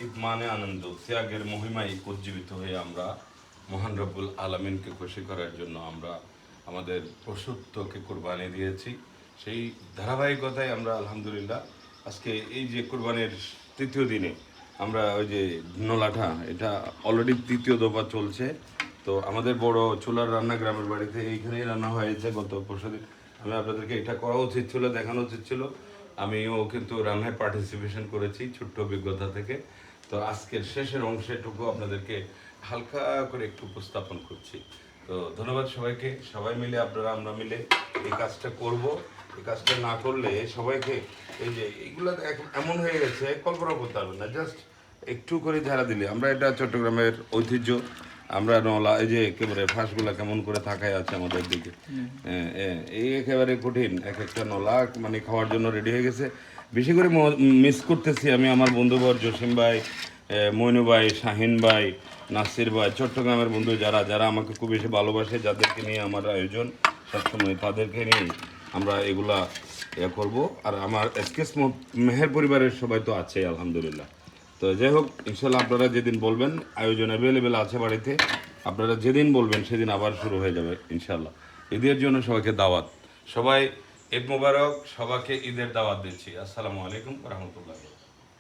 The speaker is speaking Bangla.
ঈদ মানে আনন্দ, ত্যাগের মহিমায় উজ্জীবিত হয়ে আমরা মহান রব্বুল আলামিনকে খুশি করার জন্য আমরা আমাদের পশুত্বকে কোরবানি দিয়েছি। সেই ধারাবাহিকতায় আমরা আলহামদুলিল্লাহ আজকে এই যে কোরবানির তৃতীয় দিনে আমরা ওই যে নোলাঠা, এটা অলরেডি তৃতীয় দফা চলছে। তো আমাদের বড় চুলার রান্না গ্রামের বাড়িতে এইখানেই রান্না হয়েছে গত পরশুদিন। আমি আপনাদেরকে এটা করা উচিত ছিল, দেখানো উচিত ছিল। আমিও কিন্তু রান্নায় পার্টিসিপেশন করেছি ছোট্ট অভিজ্ঞতা থেকে। তো আজকের শেষের অংশটুকু আপনাদেরকে হালকা করে একটু উপস্থাপন করছি। তো ধন্যবাদ সবাইকে, সবাই মিলে আপনারা আমরা মিলে এই কাজটা করব। এই কাজটা না করলে সবাইকে এই যে এইগুলো এমন হয়ে গেছে কল্পনা করতে পারবেন না। জাস্ট একটু করে ঝাড়া দিলে আমরা, এটা চট্টগ্রামের ঐতিহ্য। আমরা নলা এই যে একেবারে ফাঁসগুলা কেমন করে থাকায় আছে আমাদের দিকে, এই একেবারে কঠিন এক একটা নলা মানে খাওয়ার জন্য রেডি হয়ে গেছে। বেশি করে মিস করতেছি আমি আমার বন্ধুবর জসিম ভাই, মইনু ভাই, শাহিন ভাই, নাসির ভাই, চট্টগ্রামের বন্ধু যারা যারা আমাকে খুব বেশি ভালোবাসে, যাদেরকে নিয়ে আমার আয়োজন সবসময়, তাদেরকে নিয়ে আমরা এগুলা করব। আর আমার এসকেস মেহের পরিবারের সবাই তো আছে আলহামদুলিল্লাহ। তো যাই হোক, ইনশাল্লাহ আপনারা যেদিন বলবেন আয়োজন অ্যাভেলেবেল আছে বাড়িতে। আপনারা যেদিন বলবেন সেদিন আবার শুরু হয়ে যাবে ইনশাল্লাহ। ঈদের জন্য সবাইকে দাওয়াত। সবাই ঈদ মোবারক, সবাইকে ঈদের দাওয়াত দিচ্ছি। আসসালামু আলাইকুম ওয়া রাহমাতুল্লাহ।